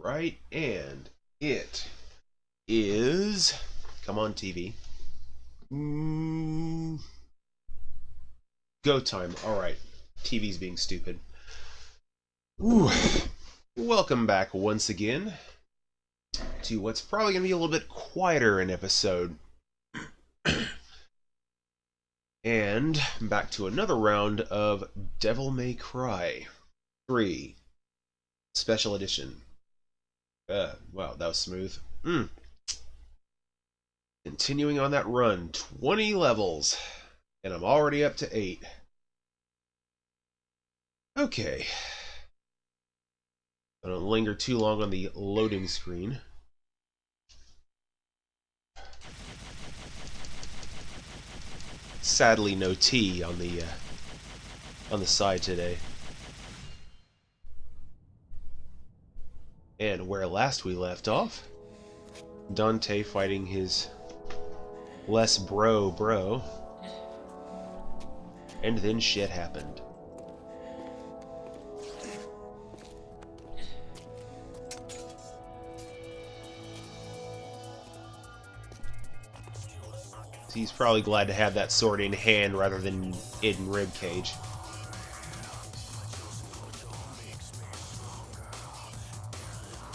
Alright, and it is... Come on, TV. Go time. Alright. TV's being stupid. Ooh. Welcome back once again to what's probably going to be a little bit quieter an episode. And back to another round of Devil May Cry 3 Special Edition. Wow, that was smooth. Continuing on that run, 20 levels, and I'm already up to 8. Okay. I don't linger too long on the loading screen. Sadly, no tea on the side today. And where last we left off, Dante fighting his less bro, and then shit happened. He's probably glad to have that sword in hand rather than in ribcage.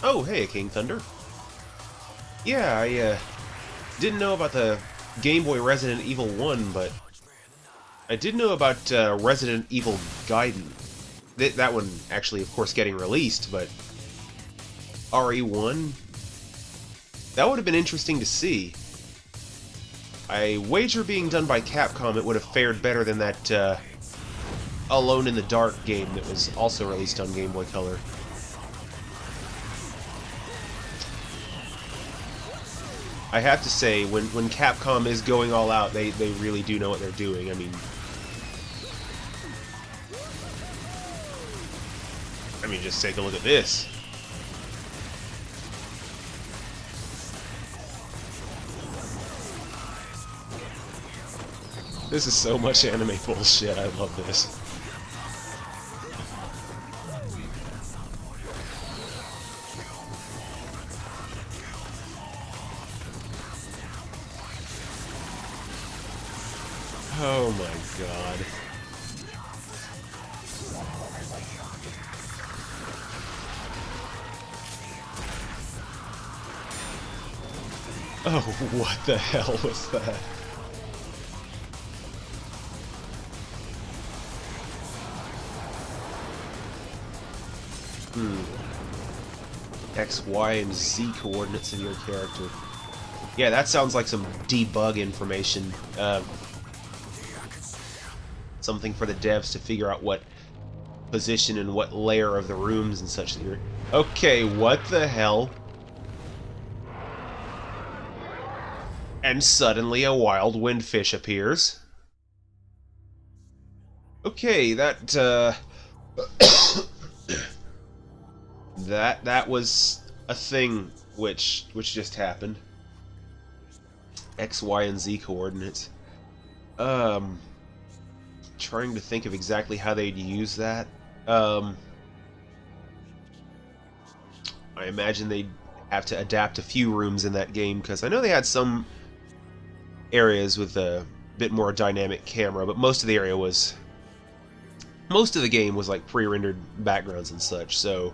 Oh, hey, King Thunder. Yeah, I didn't know about the Game Boy Resident Evil 1, but I did know about Resident Evil Gaiden. That one actually, of course, getting released, but RE1? That would have been interesting to see. I wager being done by Capcom, it would have fared better than that Alone in the Dark game that was also released on Game Boy Color. I have to say, when Capcom is going all out, they really do know what they're doing. I mean, just take a look at this. This is so much anime bullshit. I love this. Oh my god. Oh, what the hell was that? X, Y, and Z coordinates of your character. Yeah, that sounds like some debug information. Something for the devs to figure out what position and what layer of the rooms and such that you're... Okay, what the hell? And suddenly a wild windfish appears. Okay, that that was a thing which just happened. X, Y, and Z coordinates. Trying to think of exactly how they'd use that. I imagine they'd have to adapt a few rooms in that game, because I know they had some areas with a bit more dynamic camera, but most of the game was like pre-rendered backgrounds and such, so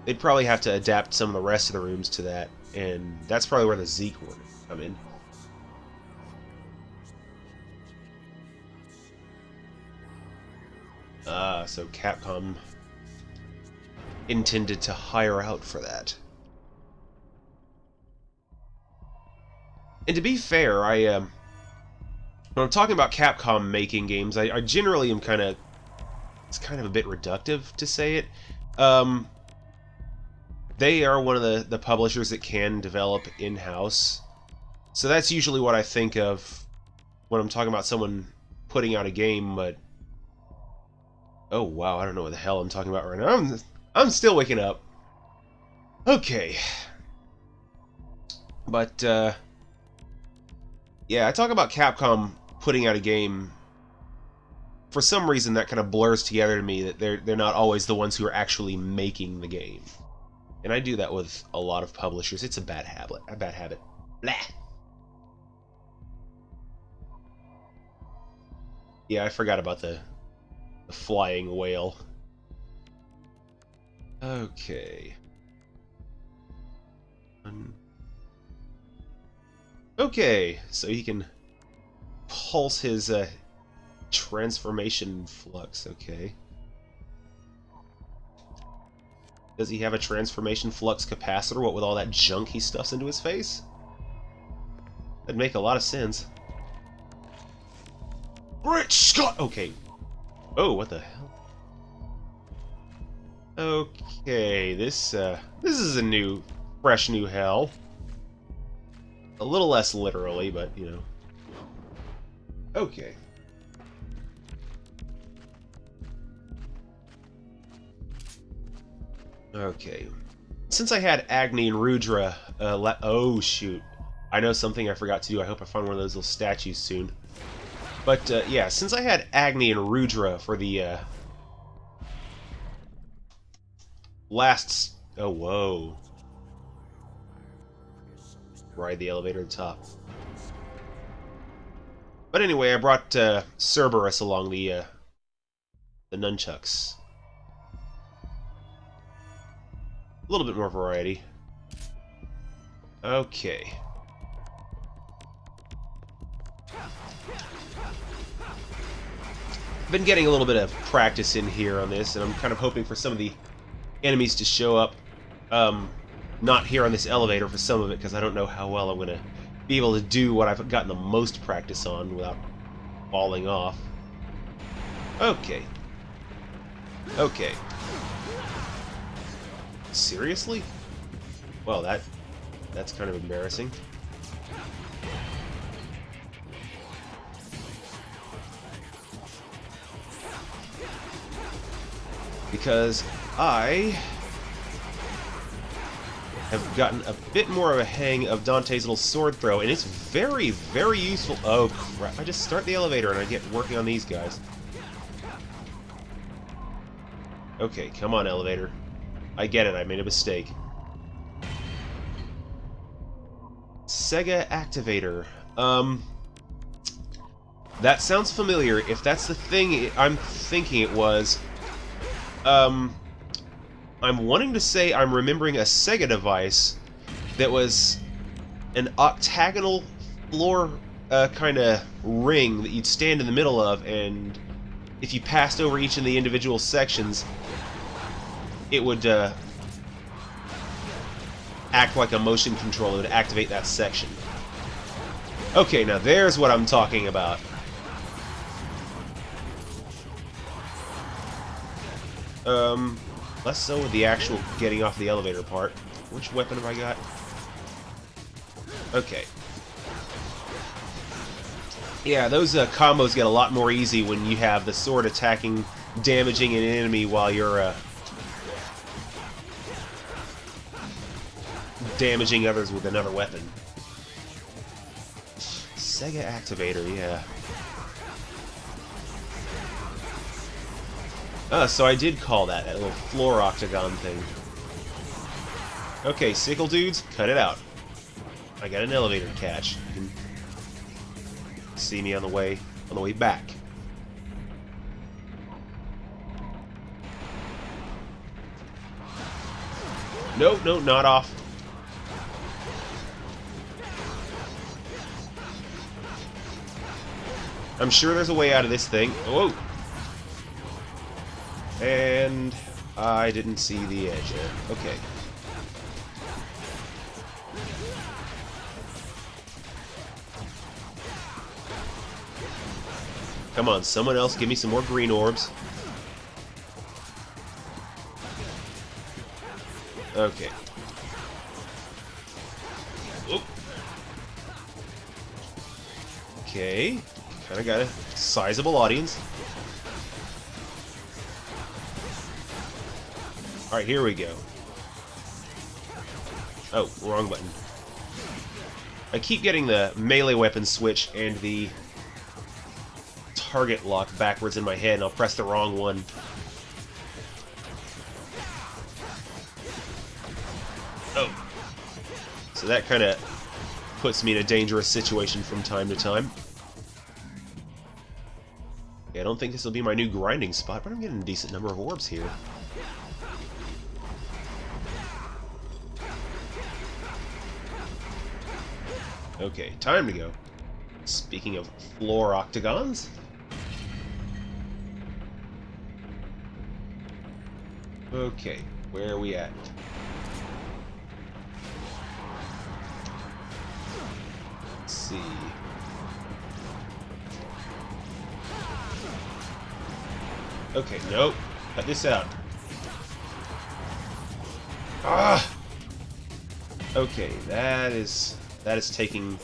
they'd probably have to adapt some of the rest of the rooms to that, and that's probably where the Z coordinates come in. So Capcom intended to hire out for that. And to be fair, when I'm talking about Capcom making games, I generally am it's kind of a bit reductive to say it. They are one of the publishers that can develop in-house. So that's usually what I think of when I'm talking about someone putting out a game, but... Oh, wow, I don't know what the hell I'm talking about right now. I'm still waking up. Okay. But, yeah, I talk about Capcom putting out a game. For some reason, that kind of blurs together to me that they're not always the ones who are actually making the game. And I do that with a lot of publishers. It's a bad habit. A bad habit. Blah. Yeah, I forgot about the flying whale. Okay. Okay, so he can pulse his transformation flux. Okay. Does he have a transformation flux capacitor, what with all that junk he stuffs into his face? That'd make a lot of sense. Great Scott! Okay. Oh, what the hell? Okay, this is a fresh new hell. A little less literally, but, you know. Okay. Okay. Since I had Agni and Rudra, oh shoot. I know something I forgot to do. I hope I find one of those little statues soon. But, yeah, since I had Agni and Rudra for the, oh, whoa. Ride the elevator to the top. But anyway, I brought, Cerberus along the nunchucks. A little bit more variety. Okay. I've been getting a little bit of practice in here on this, and I'm kind of hoping for some of the enemies to show up. Not here on this elevator for some of it, because I don't know how well I'm going to be able to do what I've gotten the most practice on without falling off. Okay. Okay. Seriously? Well, that's kind of embarrassing. Because I have gotten a bit more of a hang of Dante's little sword throw, and it's very, very useful. Oh, crap. I just start the elevator and I get working on these guys. Okay, come on, elevator. I get it, I made a mistake. Sega Activator. That sounds familiar. If that's the thing I'm thinking it was, I'm wanting to say I'm remembering a Sega device that was an octagonal floor kind of ring that you'd stand in the middle of, and if you passed over each of the individual sections, it would act like a motion controller to activate that section. Okay, now there's what I'm talking about. Less so with the actual getting off the elevator part. Which weapon have I got? Okay. Yeah, those combos get a lot more easy when you have the sword attacking, damaging an enemy while you're damaging others with another weapon. Sega Activator, yeah. So I did call that little floor octagon thing. Okay, sickle dudes, cut it out. I got an elevator to catch. You can see me on the way back. No, no, not off. I'm sure there's a way out of this thing. Whoa! And I didn't see the edge there. Okay. Come on, someone else give me some more green orbs. Okay. Oop. Okay. Kinda got a sizable audience. Alright, here we go. Oh, wrong button. I keep getting the melee weapon switch and the target lock backwards in my head, and I'll press the wrong one. So that kind of puts me in a dangerous situation from time to time. Okay, I don't think this will be my new grinding spot, but I'm getting a decent number of orbs here. Okay, time to go. Speaking of floor octagons. Okay, where are we at? Let's see. Okay, nope. Cut this out. Ah! Okay, that is taking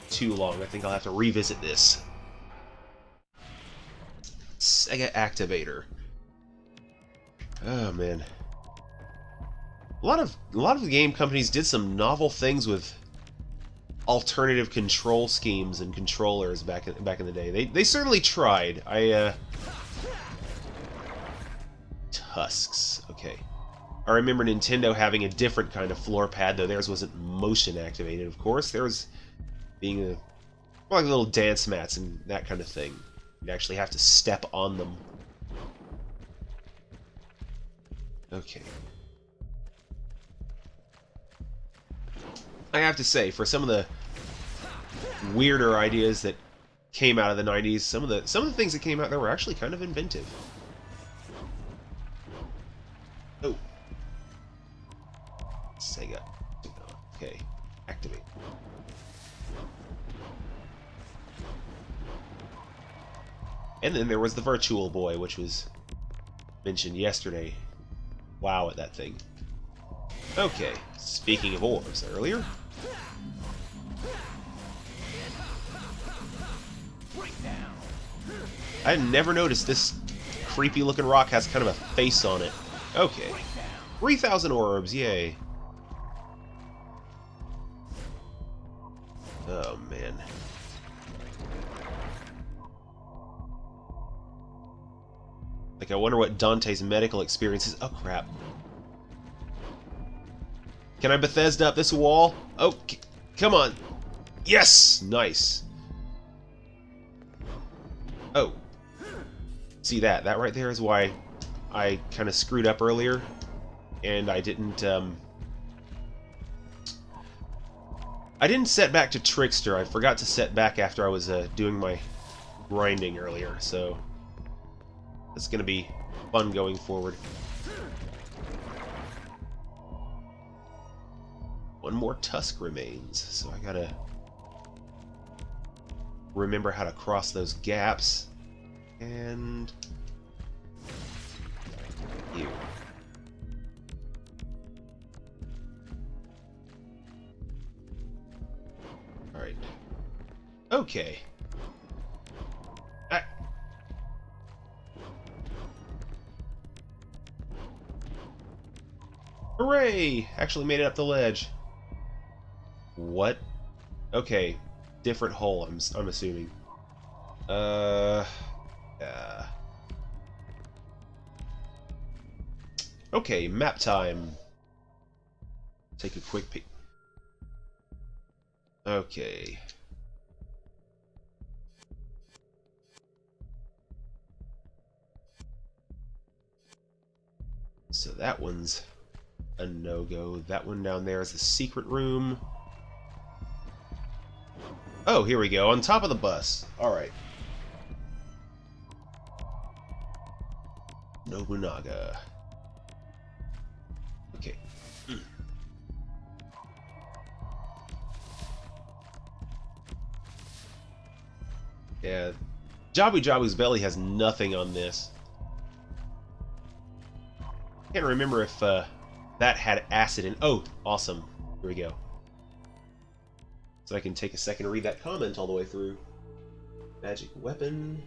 too long. I think I'll have to revisit this. Sega Activator. Oh man. A lot of the game companies did some novel things with alternative control schemes and controllers back in the day. They certainly tried. Tusks. Okay. I remember Nintendo having a different kind of floor pad, though theirs wasn't motion activated, of course. Theirs being like little dance mats and that kind of thing. You'd actually have to step on them. Okay. I have to say, for some of the weirder ideas that came out of the 90s, some of the things that came out there were actually kind of inventive. Oh. Sega. Okay. Activate. And then there was the Virtual Boy, which was mentioned yesterday. Wow at that thing. Okay, speaking of orbs, earlier. I had never noticed this creepy looking rock has kind of a face on it. Okay. 3,000 orbs, yay. Oh, man. Like, I wonder what Dante's medical experience is. Oh, crap. Can I Bethesda up this wall? Oh, come on. Yes! Nice. Oh. See that? That right there is why I kind of screwed up earlier. And I didn't set back to Trickster. I forgot to set back after I was doing my grinding earlier, so it's going to be fun going forward. One more tusk remains, so I gotta remember how to cross those gaps. And here. Alright. Okay. Hooray! Actually made it up the ledge. What? Okay. Different hole, I'm assuming. Yeah. Okay, map time. Take a quick peek. Okay. So that one's a no-go. That one down there is the secret room. Oh, here we go. On top of the bus. Alright. Nobunaga. Okay. Yeah. Jabu Jabu's belly has nothing on this. Can't remember if that had acid in. Oh, awesome. Here we go. So I can take a second to read that comment all the way through. Magic weapon.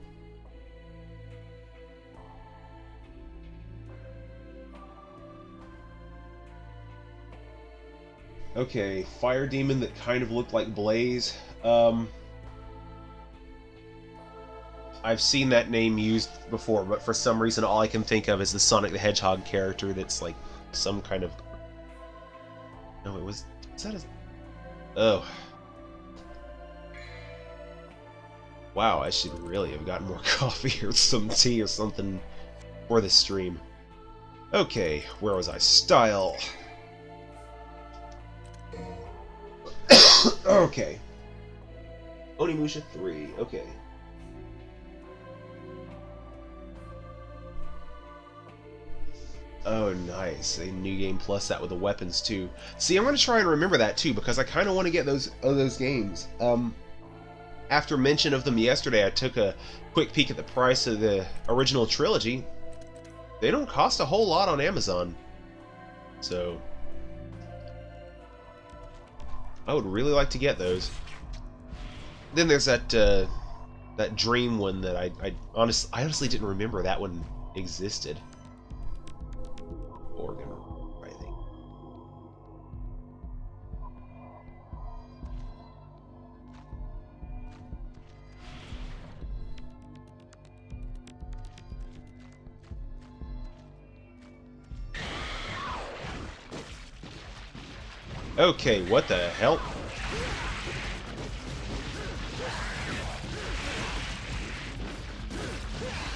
Okay, fire demon that kind of looked like Blaze. I've seen that name used before, but for some reason all I can think of is the Sonic the Hedgehog character that's like some kind of... No, it was... Is that a... Oh. Wow, I should really have gotten more coffee or some tea or something for the stream. Okay, where was I? Style. Okay. Onimusha 3, okay. Oh, nice. A new game plus that with the weapons, too. See, I'm going to try and remember that, too, because I kind of want to get those games. After mention of them yesterday, I took a quick peek at the price of the original trilogy. They don't cost a whole lot on Amazon. So, I would really like to get those. Then there's that that Dream one that I honestly didn't remember that one existed. Organ, I think. Okay, what the hell?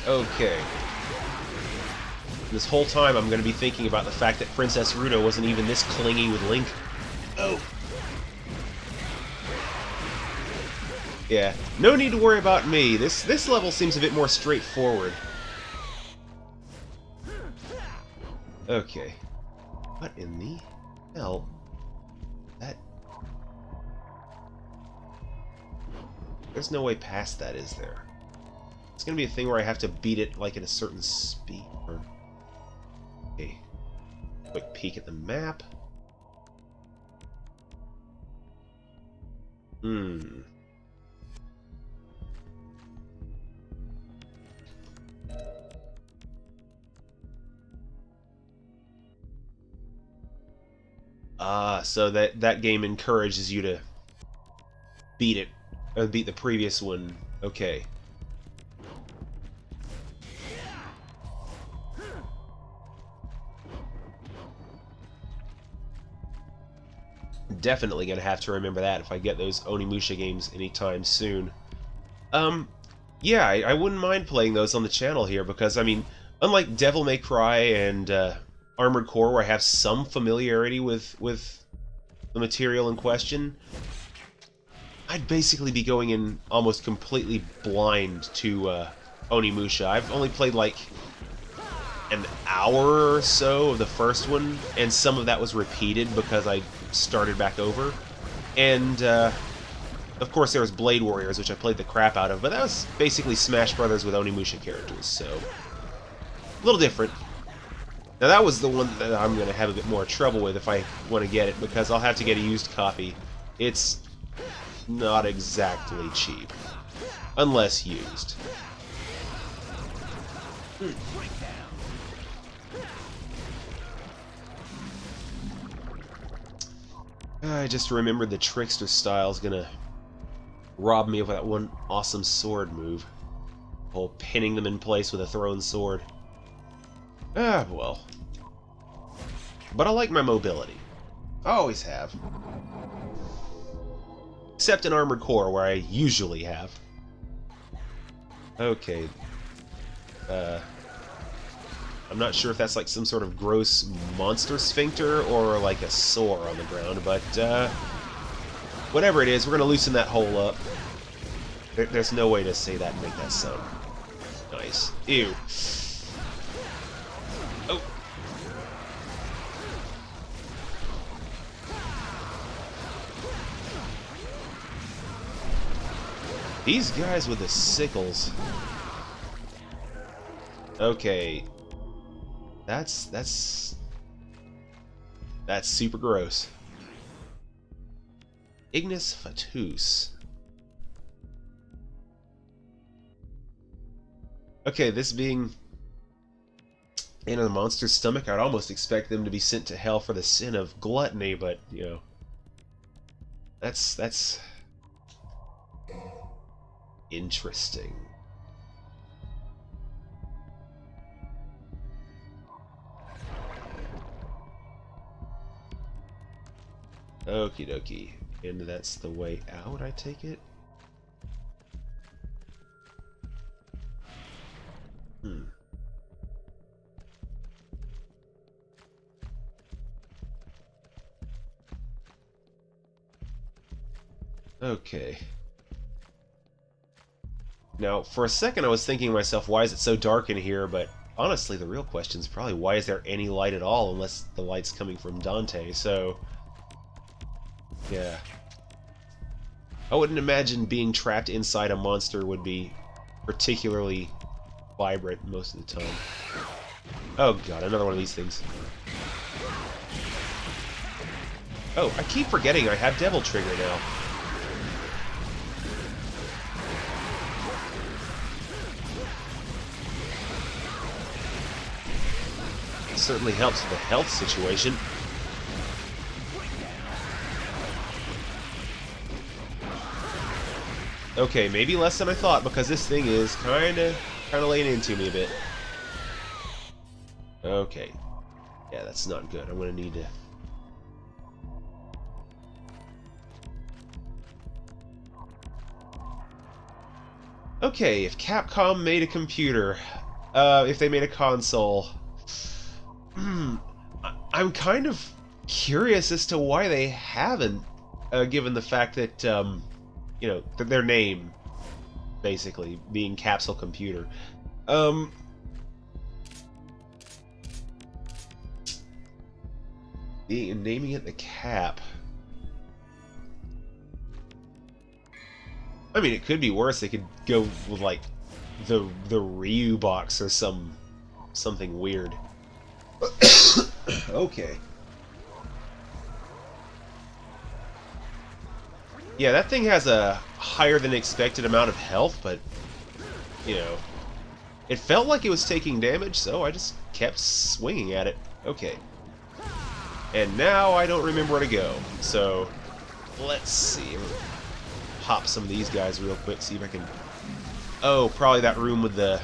Okay. This whole time I'm going to be thinking about the fact that Princess Ruto wasn't even this clingy with Link. Oh. Yeah, no need to worry about me. This level seems a bit more straightforward. Okay. What in the hell? That... There's no way past that, is there? It's gonna be a thing where I have to beat it like at a certain speed. Okay. Quick peek at the map. Ah, so that game encourages you to beat it, or beat the previous one. Okay. Definitely gonna have to remember that if I get those Onimusha games anytime soon. Yeah, I wouldn't mind playing those on the channel here, because, I mean, unlike Devil May Cry and Armored Core, where I have some familiarity with the material in question, I'd basically be going in almost completely blind to Onimusha. I've only played, like, an hour or so of the first one, and some of that was repeated because I started back over. And, of course, there was Blade Warriors, which I played the crap out of, but that was basically Smash Brothers with Onimusha characters, so... a little different. Now, that was the one that I'm going to have a bit more trouble with if I want to get it, because I'll have to get a used copy. It's not exactly cheap. Unless used. I just remembered the Trickster style's gonna rob me of that one awesome sword move. Whole pinning them in place with a thrown sword. Ah, well. But I like my mobility. I always have. Except in Armored Core, where I usually have. Okay. I'm not sure if that's like some sort of gross monster sphincter or like a sore on the ground, but whatever it is, we're going to loosen that hole up. There's no way to say that and make that sound nice. Ew. Oh. These guys with the sickles. Okay. That's super gross. Ignis Fatuus. Okay, this being in a monster's stomach, I'd almost expect them to be sent to hell for the sin of gluttony, but, you know, that's interesting. Okie dokie. And that's the way out, I take it? Okay. Now, for a second I was thinking to myself, why is it so dark in here? But honestly, the real question is probably, why is there any light at all unless the light's coming from Dante? So, yeah. I wouldn't imagine being trapped inside a monster would be particularly vibrant most of the time. Oh god, another one of these things. Oh, I keep forgetting I have Devil Trigger now. It certainly helps with the health situation. Okay, maybe less than I thought, because this thing is kinda laying into me a bit. Okay. Yeah, that's not good. I'm gonna need to... Okay, if Capcom made a computer, if they made a console... I'm kind of curious as to why they haven't, given the fact that, you know, their name, basically, being Capsule Computer. Naming it the Cap. I mean, it could be worse. They could go with, like, the Ryu box or something weird. Okay. Yeah, that thing has a higher than expected amount of health, but, you know, it felt like it was taking damage, so I just kept swinging at it. Okay. And now I don't remember where to go, so let's see. Pop some of these guys real quick, see if I can... Oh, probably that room with the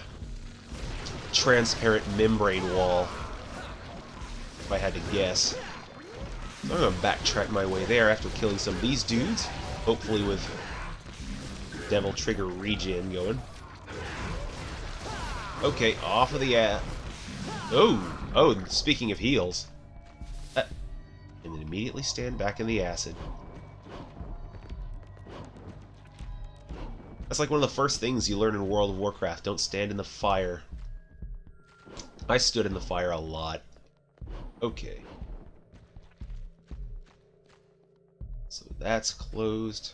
transparent membrane wall, if I had to guess. So I'm gonna backtrack my way there after killing some of these dudes, hopefully with Devil Trigger regen going. Okay, off of the Oh, speaking of heals. And then immediately stand back in the acid. That's like one of the first things you learn in World of Warcraft. Don't stand in the fire. I stood in the fire a lot. Okay. So that's closed.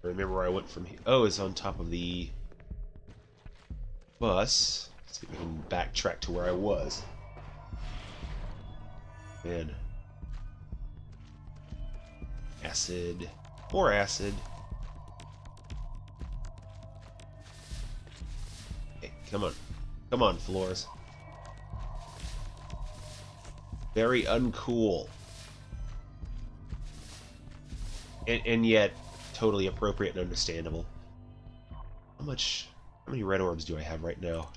Remember where I went from here. Oh, it's on top of the bus. Let's see if we can backtrack to where I was. Man. Acid. More acid. Hey, come on. Come on, floors. Very uncool. And yet, totally appropriate and understandable. How many red orbs do I have right now?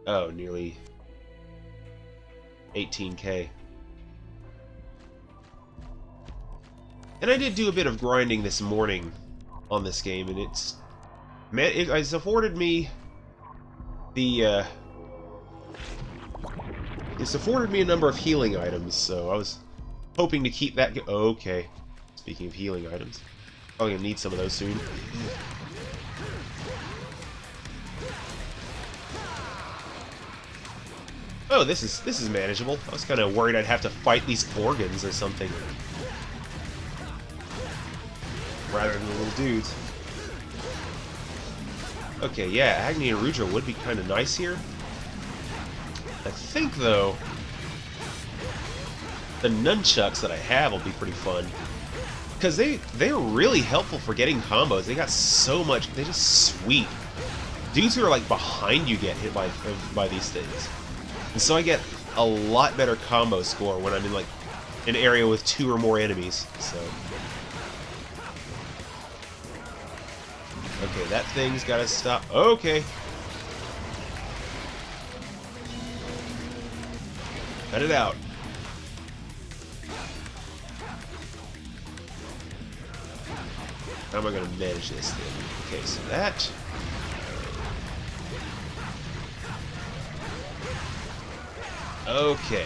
Oh, nearly 18k. And I did do a bit of grinding this morning on this game, and it's afforded me the it's afforded me a number of healing items, so I was hoping to keep that okay. Speaking of healing items, probably gonna need some of those soon. Oh, this is manageable. I was kind of worried I'd have to fight these organs or something, rather than the little dudes. Okay, yeah, Agni and Rudra would be kind of nice here. I think, though, the nunchucks that I have will be pretty fun. Because they're really helpful for getting combos. They got so much, they just sweep. Dudes who are like behind you get hit by these things. And so I get a lot better combo score when I'm in like an area with 2 or more enemies. So okay, that thing's gotta stop. Okay. Cut it out. How am I going to manage this thing? Okay, so that... Okay.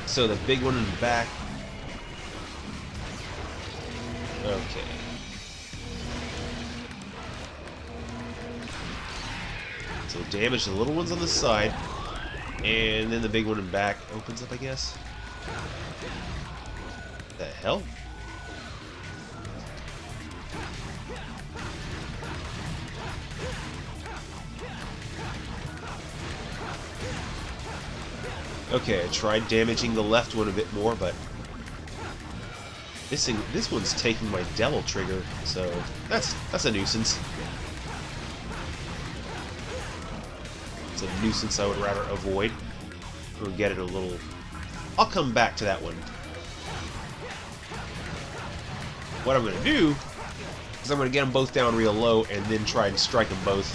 So the big one in the back. Okay. So damage the little ones on the side, and then the big one in back opens up, I guess. What the hell? Okay, I tried damaging the left one a bit more, but this one's taking my devil trigger, so that's a nuisance. It's a nuisance I would rather avoid. Or get it a little... I'll come back to that one. What I'm going to do is I'm going to get them both down real low and then try and strike them both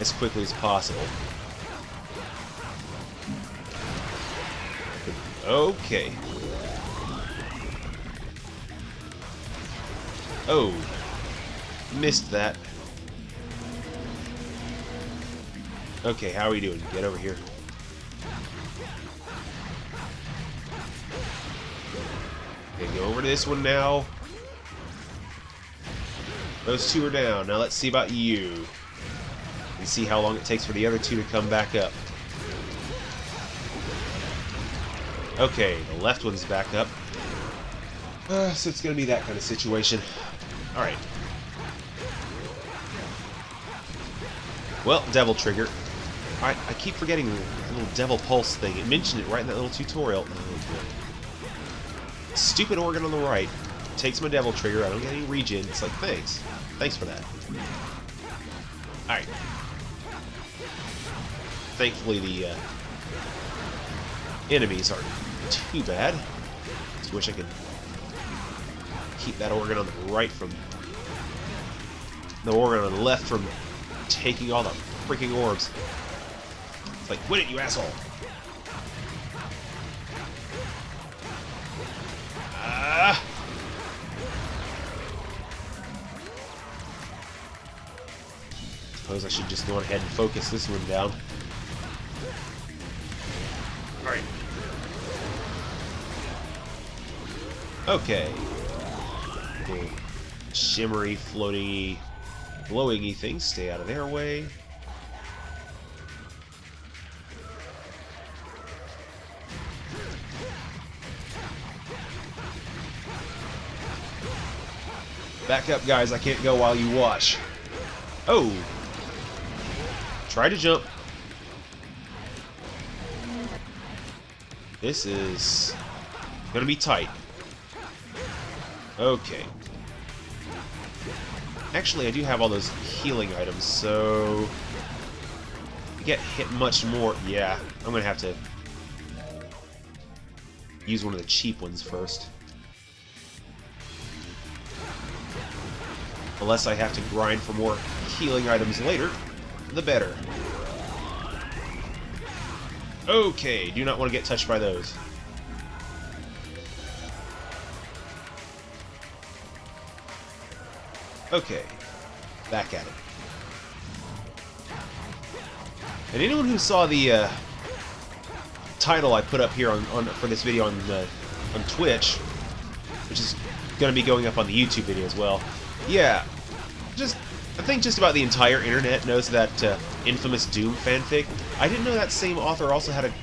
as quickly as possible. Okay. Oh. Missed that. Okay, how are we doing? Get over here. Okay, go over to this one now. Those two are down. Now let's see about you. And see how long it takes for the other two to come back up. Okay, the left one's back up. So it's going to be that kind of situation. Alright. Well, devil trigger. I keep forgetting the little devil pulse thing. It mentioned it right in that little tutorial. Oh, boy. Stupid organ on the right takes my devil trigger. I don't get any regen. It's like, thanks. Thanks for that. Alright. Thankfully, the enemies aren't too bad. Just wish I could keep that organ on the right from... the organ on the left from taking all the freaking orbs. It's like, quit it, you asshole! Ah! Suppose I should just go ahead and focus this one down. Alright. Okay. The shimmery, floating-y, glowing-y things stay out of their way. Back up, guys. I can't go while you watch. Oh! Try to jump. This is gonna be tight. Okay. Actually, I do have all those healing items, so... get hit much more. Yeah, I'm gonna have to use one of the cheap ones first. Unless I have to grind for more healing items later, the better. Okay, do not want to get touched by those. Okay, back at it. And anyone who saw the title I put up here for this video on Twitch, which is going to be going up on the YouTube video as well, yeah, I think just about the entire internet knows that infamous Doom fanfic. I didn't know that same author also had a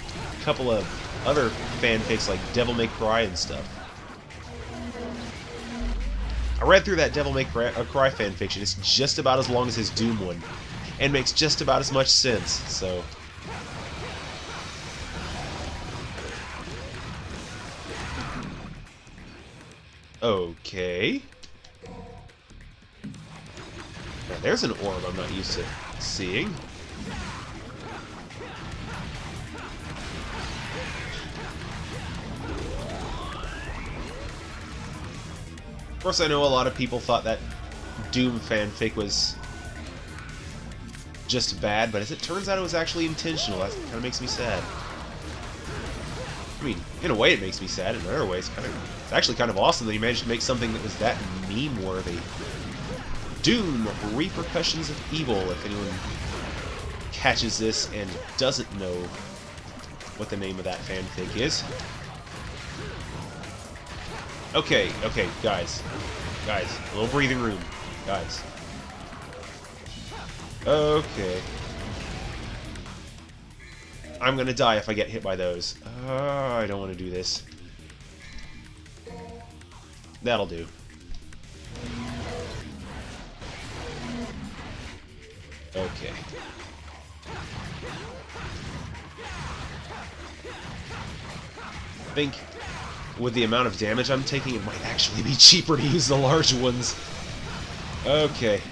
couple of other fanfics like Devil May Cry and stuff. I read through that Devil May Cry fanfiction. It's just about as long as his Doom one, and makes just about as much sense, so... Okay... Now, there's an orb I'm not used to seeing. Of course, I know a lot of people thought that Doom fanfic was just bad, but as it turns out, it was actually intentional. That kind of makes me sad. I mean, in a way it makes me sad, in other ways it's actually kind of awesome that he managed to make something that was that meme-worthy. Doom, Repercussions of Evil, if anyone catches this and doesn't know what the name of that fanfic is. Okay, guys. Guys, a little breathing room. Guys. Okay. I'm gonna die if I get hit by those. I don't want to do this. That'll do. Okay. I think with the amount of damage I'm taking, it might actually be cheaper to use the large ones. Okay.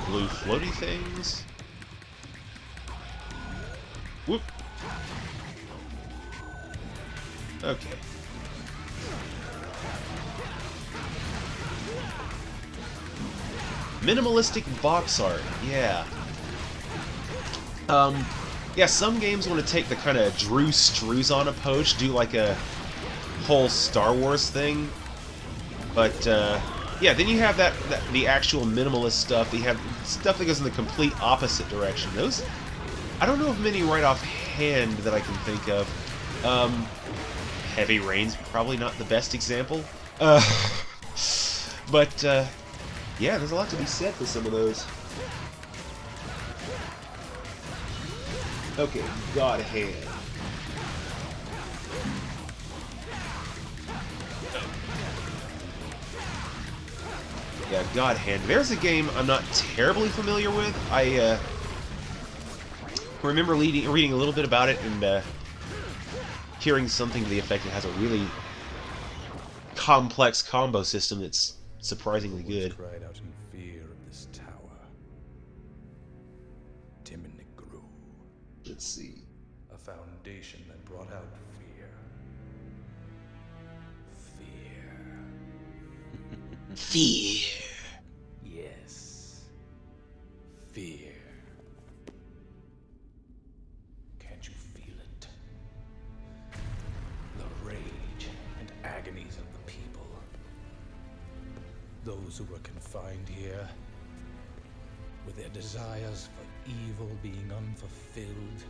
Blue floaty things. Whoop. Okay. Minimalistic box art, yeah. Yeah, some games want to take the kind of Drew Struzan approach, do like a whole Star Wars thing. But, yeah, then you have the actual minimalist stuff. You have stuff that goes in the complete opposite direction. Those, I don't know of many right offhand that I can think of. Heavy Rain's probably not the best example. But, yeah, there's a lot to be said for some of those. Okay, God Hand. Yeah, God Hand. There's a game I'm not terribly familiar with. I remember reading a little bit about it and hearing something to the effect it has a really complex combo system that's surprisingly good. Cried out in fear of this tower. Timid grew. Let's see. A foundation that brought out fear. Fear. Fear. Yes. Fear. Can't you feel it? The rage and agonies of the people. Those who were confined here, with their desires for evil being unfulfilled.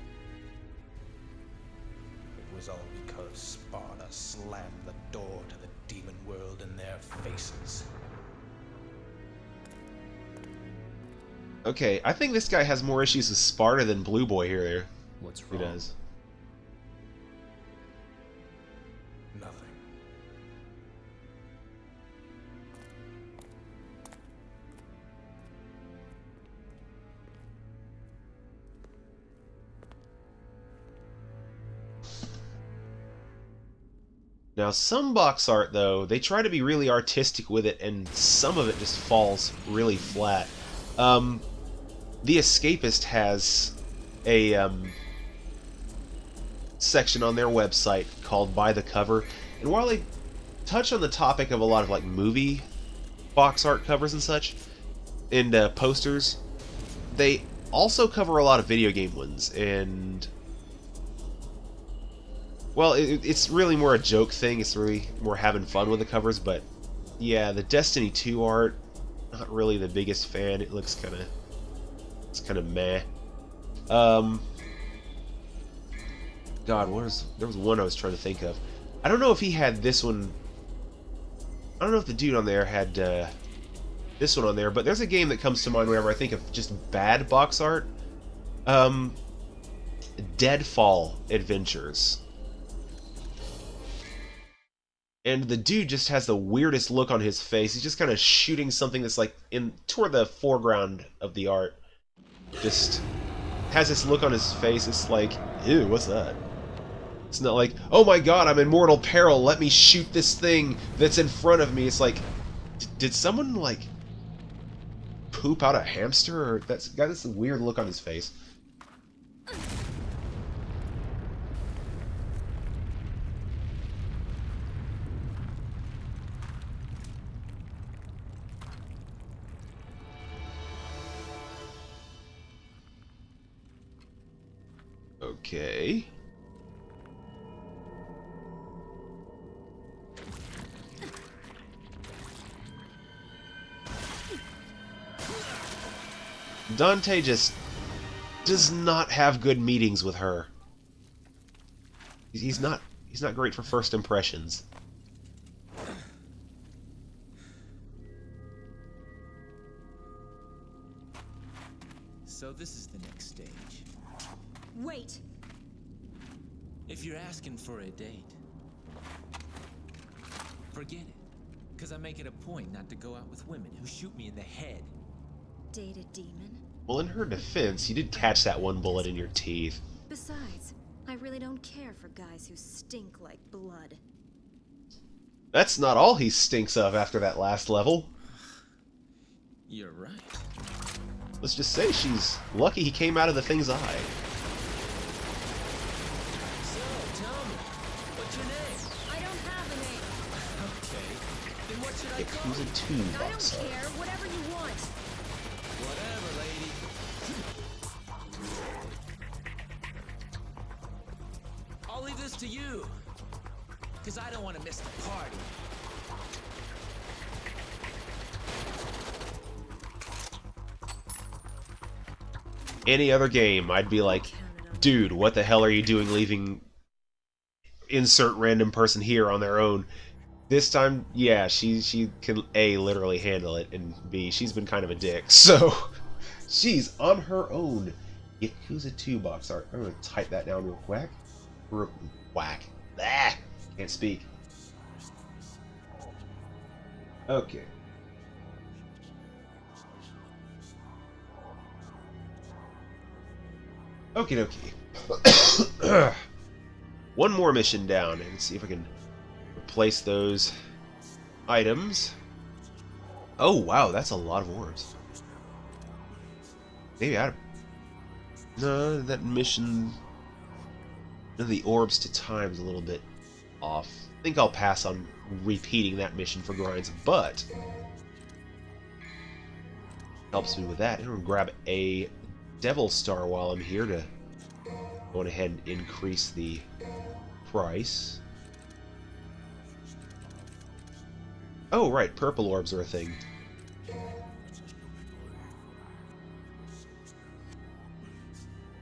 It was all because Sparta slammed the door to the demon world in their faces. Okay, I think this guy has more issues with Sparta than Blue Boy here. What's wrong? He does. Nothing. Now, some box art, though, they try to be really artistic with it, and some of it just falls really flat. The Escapist has a section on their website called By the Cover, and while they touch on the topic of a lot of like movie box art covers and such, and posters, they also cover a lot of video game ones, and well, it's really more a joke thing. It's really more having fun with the covers, but yeah, the Destiny 2 art, not really the biggest fan. It looks kind of meh. God, there was one I was trying to think of. I don't know if he had this one. I don't know if the dude on there had this one on there, but there's a game that comes to mind whenever I think of just bad box art. Deadfall Adventures. And the dude just has the weirdest look on his face. He's just kind of shooting something that's like toward the foreground of the art. Just has this look on his face. It's like, ew, what's that? It's not like, oh my god, I'm in mortal peril. Let me shoot this thing that's in front of me. It's like, did someone like poop out a hamster? Or that's got this weird look on his face. Okay. Dante just does not have good meetings with her. He's not great for first impressions. So this is the next stage. Wait! If you're asking for a date, forget it. Because I make it a point not to go out with women who shoot me in the head. Date a demon? Well, in her defense, you did catch that one bullet in your teeth. Besides, I really don't care for guys who stink like blood. That's not all he stinks of after that last level. You're right. Let's just say she's lucky he came out of the thing's eye. So, tell me, what's your name? I don't have a name. Okay, then what should I call Who's you? a tune I don't boxer? care. Whatever you want. Whatever, lady. I'll leave this to you. Because I don't want to miss the party. Any other game, I'd be like, dude, what the hell are you doing leaving insert random person here on their own? This time, yeah, she can A, literally handle it, and B, she's been kind of a dick, so she's on her own. Yakuza 2 box art. I'm gonna type that down real quick. Whack. Ah, can't speak. Okay. Okie dokie. One more mission down, and see if I can replace those items. Oh wow, that's a lot of orbs. Maybe no, that mission, the orbs to time's a little bit off. I think I'll pass on repeating that mission for grinds, but helps me with that. I'm gonna grab a Devil Star while I'm here to go ahead and increase the price. Oh, right, purple orbs are a thing.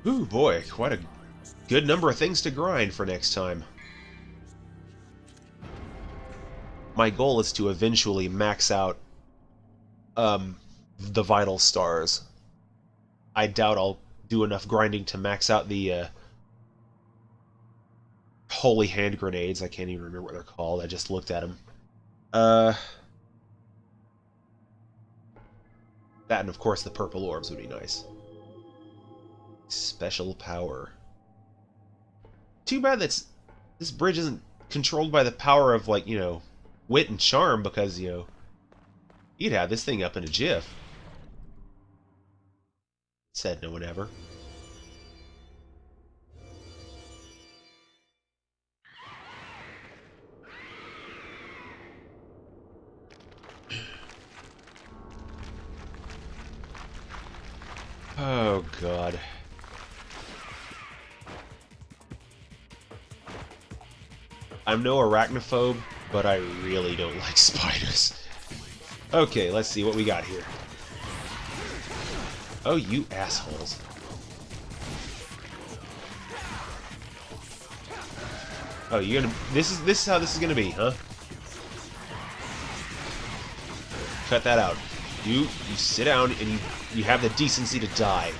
Ooh, boy, quite a good number of things to grind for next time. My goal is to eventually max out the vital stars. I doubt I'll do enough grinding to max out the holy hand grenades. I can't even remember what they're called. I just looked at them. That and of course the purple orbs would be nice. Special power. Too bad this bridge isn't controlled by the power of, like, you know, wit and charm, because, you know, you'd have this thing up in a jiff. Said no one ever. Oh, God. I'm no arachnophobe, but I really don't like spiders. Okay, let's see what we got here. Oh, you assholes. Oh, you're gonna... This is how this is gonna be, huh? Cut that out. You sit down and you have the decency to die.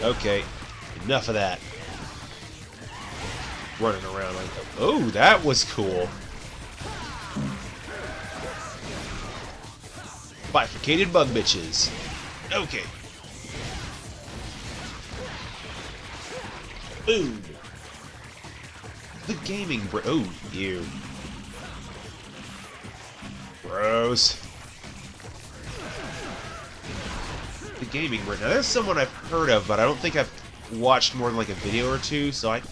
Okay, enough of that. Running around like... Oh, that was cool. Bifurcated bug bitches. Okay. Boom. The gaming oh, you. Gross. The gaming now there's someone I've heard of, but I don't think I've watched more than like a video or two, so I'm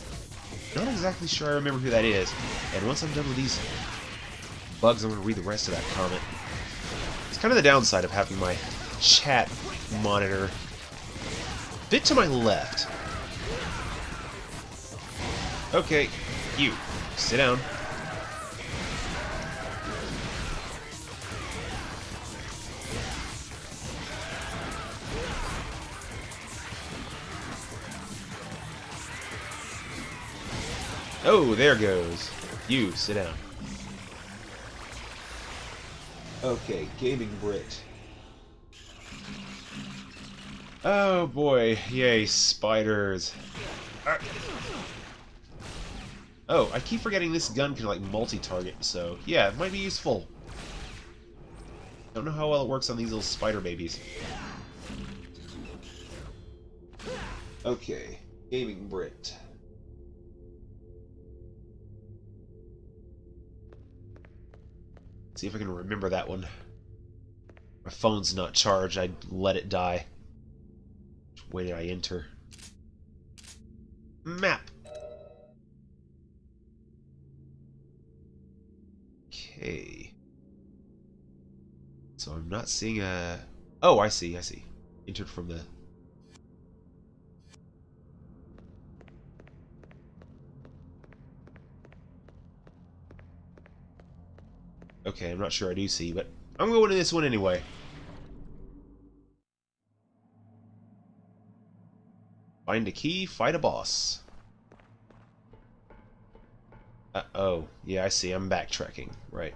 not exactly sure I remember who that is. And once I'm done with these bugs, I'm going to read the rest of that comment. It's kind of the downside of having my chat monitor bit to my left. Okay, you, sit down. Oh, there goes. You, sit down. Okay, gaming Brit. Oh boy, yay, spiders. Oh, I keep forgetting this gun can like multi-target, so yeah, it might be useful. Don't know how well it works on these little spider babies. Okay, gaming Brit. See if I can remember that one. My phone's not charged, I'd let it die. Which way did I enter? Map! Okay. So I'm not seeing a... Oh, I see. Entered from the... Okay, I'm not sure I do see, but I'm going to this one anyway. Find a key, fight a boss. Oh, yeah, I see. I'm backtracking. Right.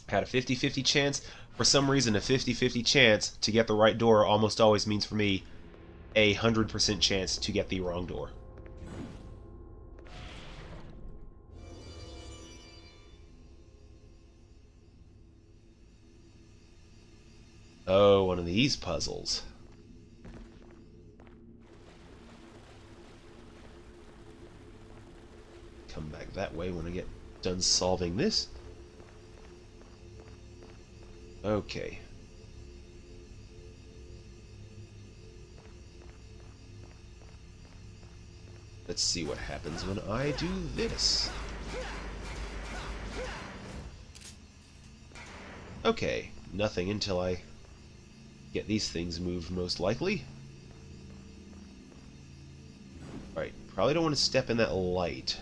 Had a 50-50 chance. For some reason, a 50-50 chance to get the right door almost always means for me a 100% chance to get the wrong door. Oh, one of these puzzles. Come back that way when I get done solving this. Okay. Let's see what happens when I do this. Okay, nothing until I get these things moved, most likely. Alright, probably don't want to step in that light.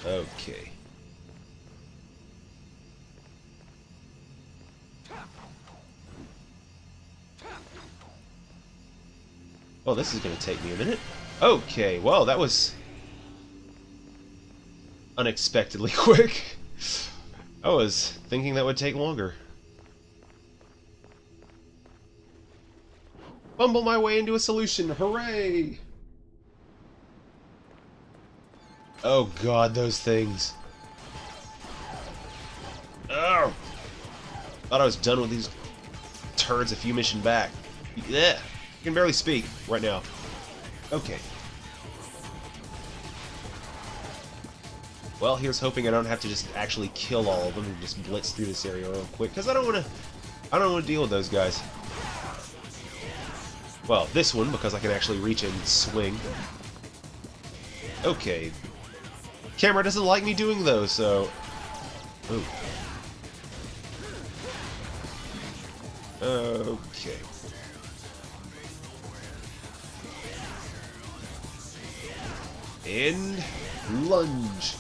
Okay. Oh, this is going to take me a minute. Okay, well, that was unexpectedly quick. I was thinking that would take longer. Fumble my way into a solution. Hooray! Oh god, those things. Oh! Thought I was done with these turds a few missions back. Yeah, I can barely speak right now. Okay. Well, here's hoping I don't have to just actually kill all of them and just blitz through this area real quick, because I don't want to deal with those guys. Well, this one, because I can actually reach and swing. Okay. Camera doesn't like me doing those, so... Ooh. Okay. And... lunge.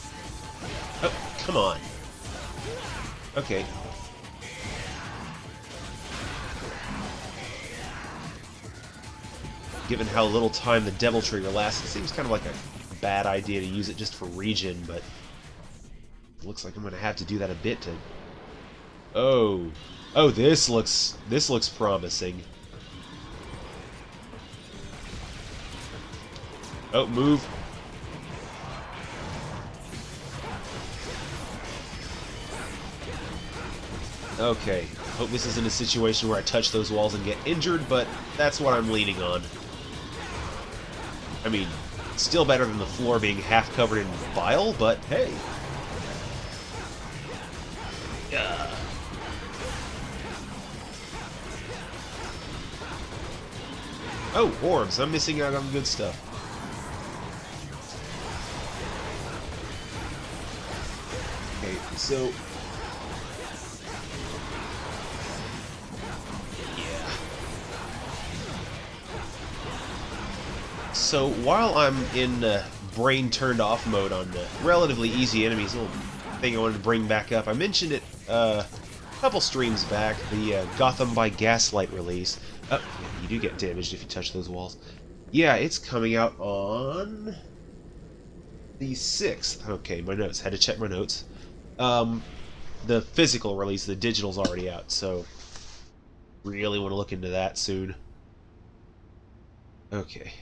Oh, come on. Okay. Given how little time the Devil Trigger lasts, it seems kind of like a bad idea to use it just for regen, but it looks like I'm gonna have to do that a bit to... Oh, this looks promising. Oh, move. Okay, hope this isn't a situation where I touch those walls and get injured, but that's what I'm leaning on. I mean, still better than the floor being half covered in bile, but hey. Yeah. Oh, orbs. I'm missing out on good stuff. Okay, so... yeah. So while I'm in brain turned off mode on relatively easy enemies, a little thing I wanted to bring back up. I mentioned it a couple streams back, the Gotham by Gaslight release. Oh, yeah, you do get damaged if you touch those walls. Yeah, it's coming out on the 6th. Okay, my notes. Had to check my notes. The physical release, the digital's already out, so really want to look into that soon. Okay.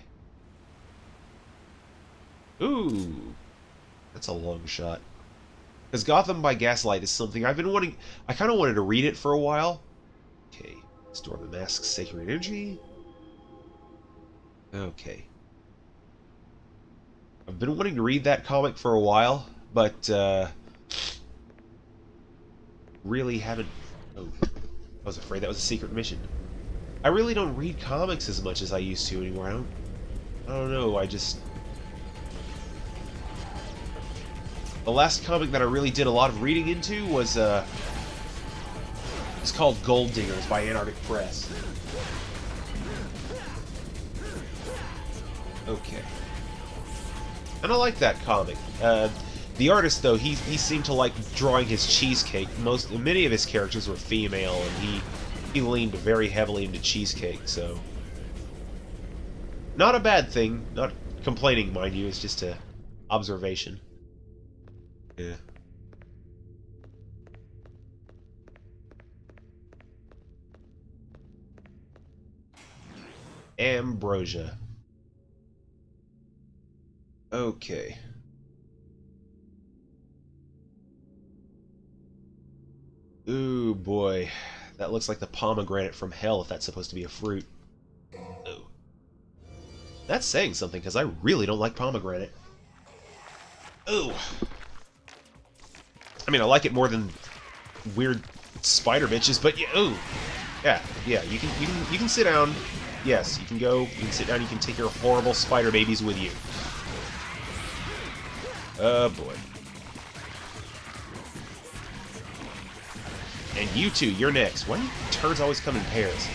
Ooh, that's a long shot. Because Gotham by Gaslight is something I've been wanting... I kind of wanted to read it for a while. Okay, Store the Mask's Sacred Energy. Okay. I've been wanting to read that comic for a while, but, really haven't... Oh, I was afraid that was a secret mission. I really don't read comics as much as I used to anymore. I don't know, I just... The last comic that I really did a lot of reading into was, it's called Gold Diggers by Antarctic Press. Okay. And I like that comic. The artist, though, he seemed to like drawing his cheesecake. Many of his characters were female, and he leaned very heavily into cheesecake, so... Not a bad thing. Not complaining, mind you. It's just a observation. Yeah. Ambrosia. Okay. Ooh, boy. That looks like the pomegranate from hell, if that's supposed to be a fruit. Ooh. That's saying something, because I really don't like pomegranate. Ooh. I mean, I like it more than weird spider bitches, but yeah, ooh. Yeah, you can sit down. Yes, you can go, you can sit down, you can take your horrible spider babies with you. Oh boy. And you two, you're next. Why do turds always come in pairs?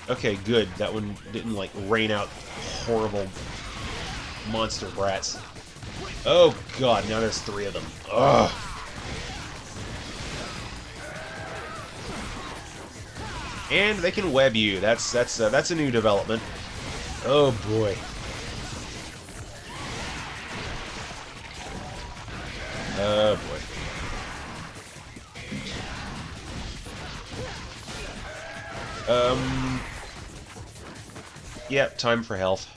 Okay, good. That one didn't, like, rain out horrible monster brats. Oh god, now there's 3 of them. Ugh. And they can web you. That's a new development. Oh boy. Oh boy. Yep, time for health.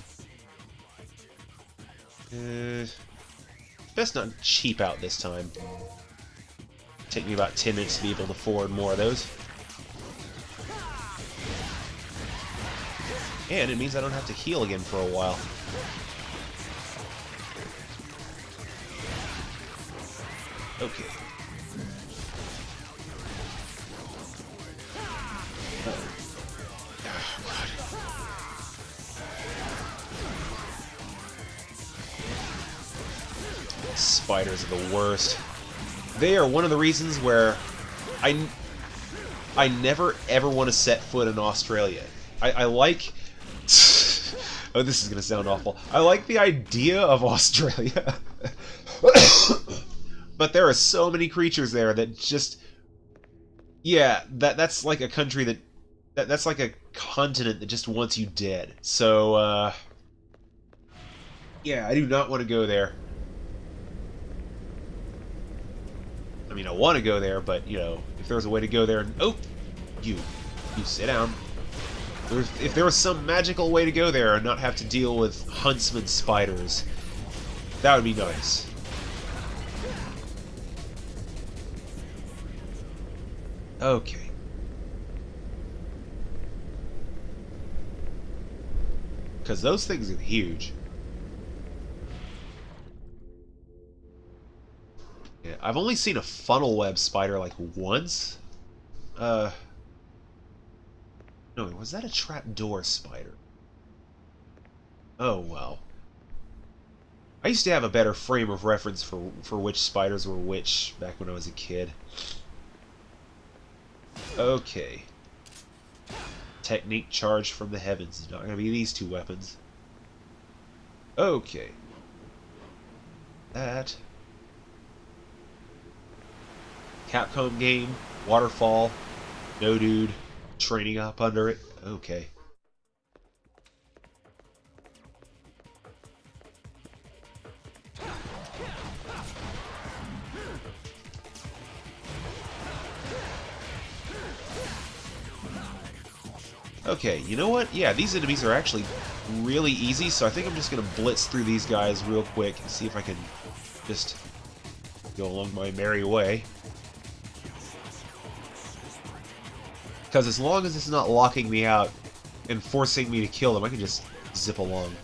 Best not cheap out this time. Take me about 10 minutes to be able to afford more of those. And it means I don't have to heal again for a while. Okay. Spiders are the worst. They are one of the reasons where I never ever want to set foot in Australia. I like... Oh, this is going to sound awful. I like the idea of Australia. But there are so many creatures there that just... Yeah, that's like a country that's like a continent that just wants you dead. So, yeah, I do not want to go there. I mean, I want to go there, but, you know, if there was a way to go there... Oh! You sit down. If there was some magical way to go there and not have to deal with huntsman spiders, that would be nice. Okay. Because those things are huge. Yeah, I've only seen a funnel web spider like once. No, was that a trapdoor spider? Oh, well. I used to have a better frame of reference for which spiders were which back when I was a kid. Okay. Technique charged from the heavens. It's not going to be these two weapons. Okay. That. Capcom game. Waterfall. No dude. Training up under it. Okay. Okay, you know what? Yeah, these enemies are actually really easy, so I think I'm just going to blitz through these guys real quick and see if I can just go along my merry way. Because as long as it's not locking me out and forcing me to kill them, I can just zip along.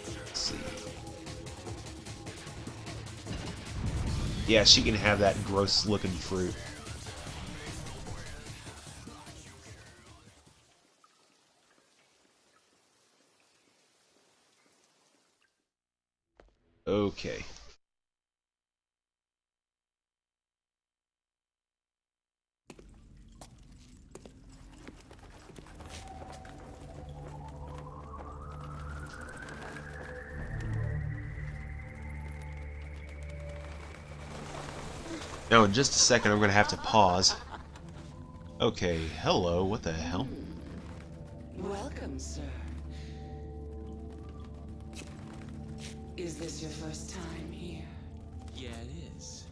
Let's see. Yeah, she can have that gross-looking fruit. Okay. Now, in just a second, I'm going to have to pause. Okay, hello, what the hell? Welcome, sir. Is this your first time here? Yeah, it is.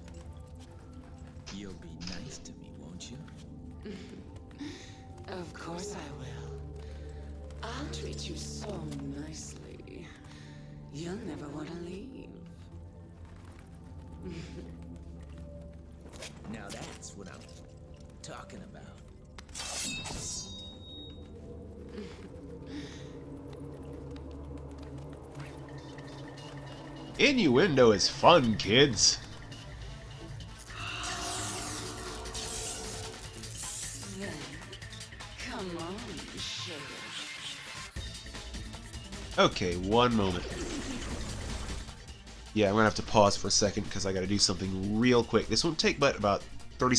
You'll be nice to me, won't you? Of course I will. I'll treat you so nicely. You'll never want to leave. Now that's what I'm talking about. Innuendo is fun, kids. Then, come on, sugar. Okay, one moment. Yeah, I'm gonna have to pause for a second because I gotta do something real quick. This won't take but about 30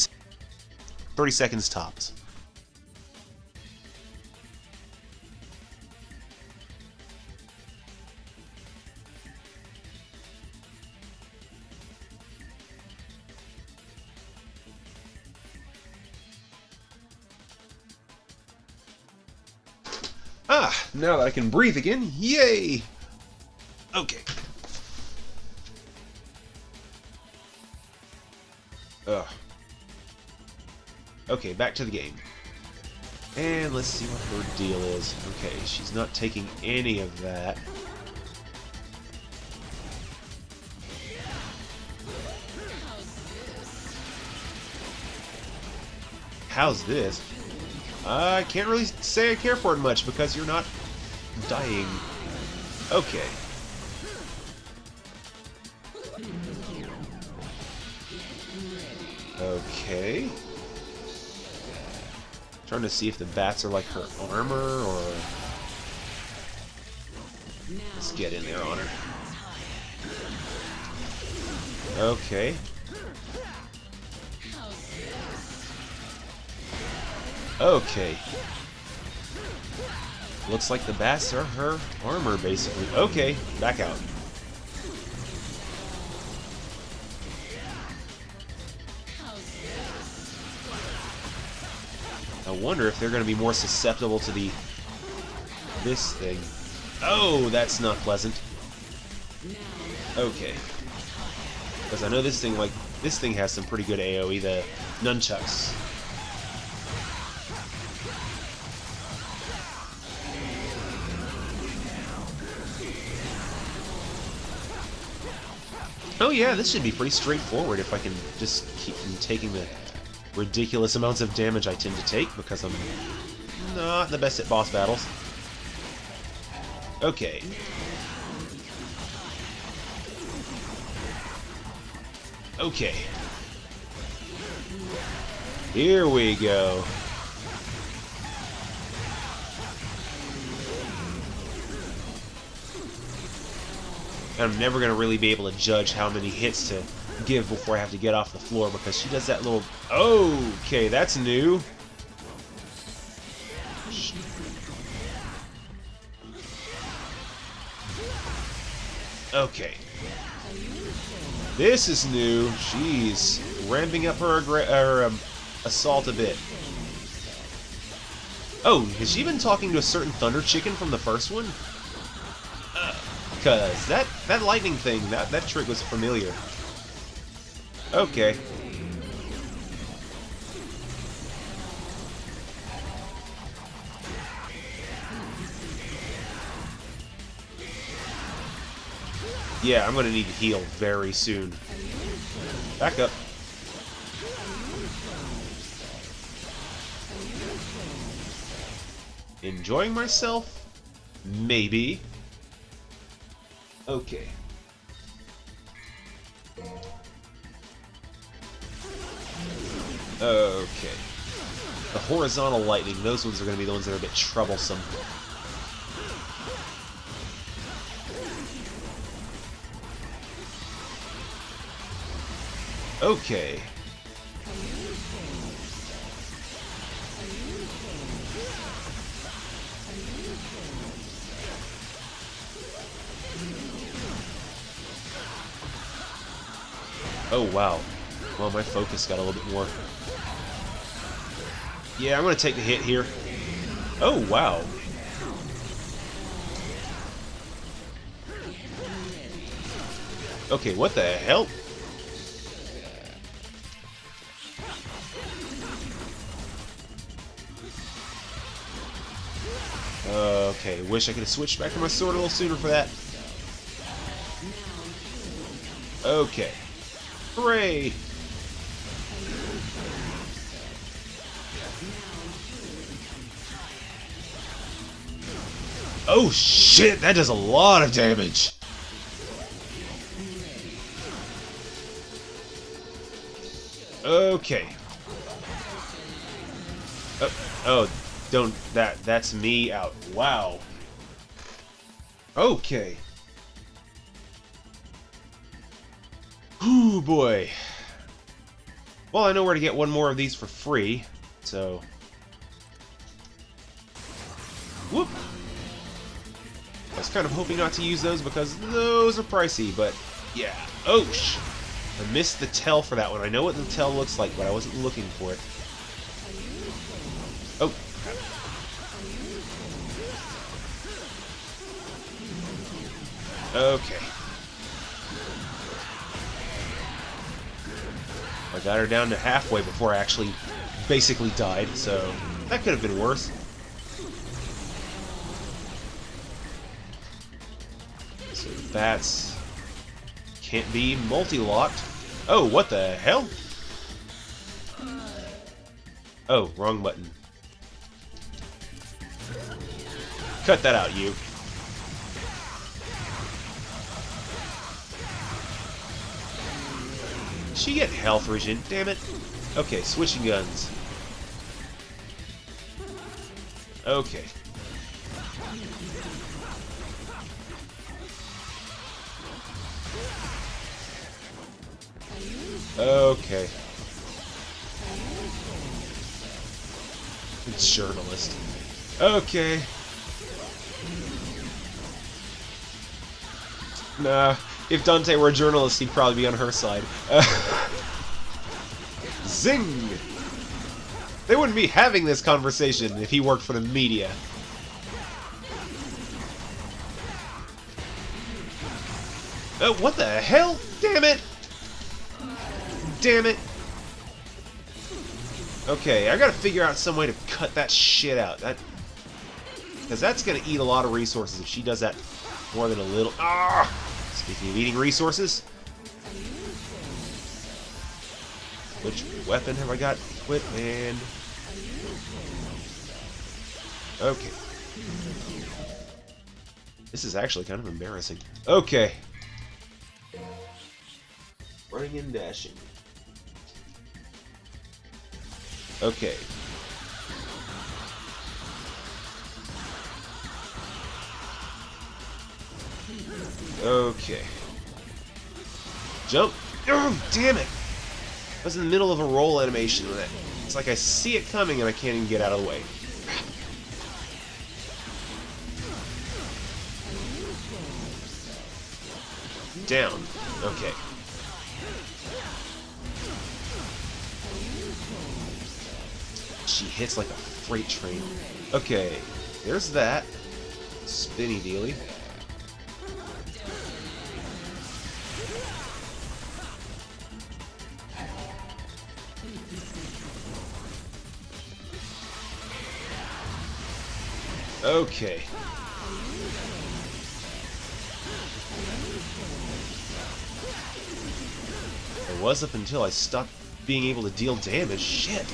seconds tops. Ah, now that I can breathe again, yay! Okay. Ugh. Okay, back to the game. And let's see what her deal is. Okay, she's not taking any of that. How's this? I can't really say I care for it much because you're not dying. Okay. Okay. Trying to see if the bats are like her armor or... Let's get in there on her. Okay. Okay. Looks like the bats are her armor, basically. Okay, back out. I wonder if they're going to be more susceptible to this thing. Oh, that's not pleasant. Okay. Because I know this thing has some pretty good AoE, the nunchucks. Oh yeah, this should be pretty straightforward if I can just keep taking the ridiculous amounts of damage I tend to take because I'm not the best at boss battles. Okay. Okay. Here we go. I'm never going to really be able to judge how many hits to give before I have to get off the floor, because she does that little... Okay, that's new. Okay. This is new. She's ramping up her assault a bit. Oh, has she been talking to a certain Thunder Chicken from the first one? Because that lightning thing, that trick was familiar. Okay. Yeah, I'm gonna need to heal very soon. Back up. Enjoying myself? Maybe. Okay. Okay. The horizontal lightning, those ones are going to be the ones that are a bit troublesome. Okay. Oh, wow. Well, my focus got a little bit more. Yeah, I'm going to take the hit here. Oh, wow. Okay, what the hell? Okay, wish I could have switched back to my sword a little sooner for that. Okay. Hooray! Oh shit, that does a lot of damage! Okay. Oh, don't, that's me out. Wow. Okay. Ooh, boy. Well, I know where to get one more of these for free, so... Whoop! I was kind of hoping not to use those because those are pricey, but yeah. Oh, I missed the tell for that one. I know what the tell looks like, but I wasn't looking for it. Oh. Okay. I got her down to halfway before I actually basically died, so that could have been worse. So that's... can't be multi-locked. Oh, what the hell? Oh, wrong button. Cut that out, you. Did she get health regen? Damn it. Okay, switching guns. Okay. Okay. Journalist. Okay. Nah, if Dante were a journalist, he'd probably be on her side. Zing! They wouldn't be having this conversation if he worked for the media. Oh, what the hell? Damn it! Damn it! Okay, I gotta figure out some way to cut that shit out. Because that's gonna eat a lot of resources if she does that more than a little. Ah! Speaking of eating resources, which weapon have I got equipped? And okay, this is actually kind of embarrassing. Okay, running and dashing. Okay. Okay. Jump. Oh, damn it! I was in the middle of a roll animation with it. It's like I see it coming and I can't even get out of the way. Down. Okay. She hits like a freight train. Okay, there's that. Spinny dealy. Okay. It was up until I stopped being able to deal damage. Shit.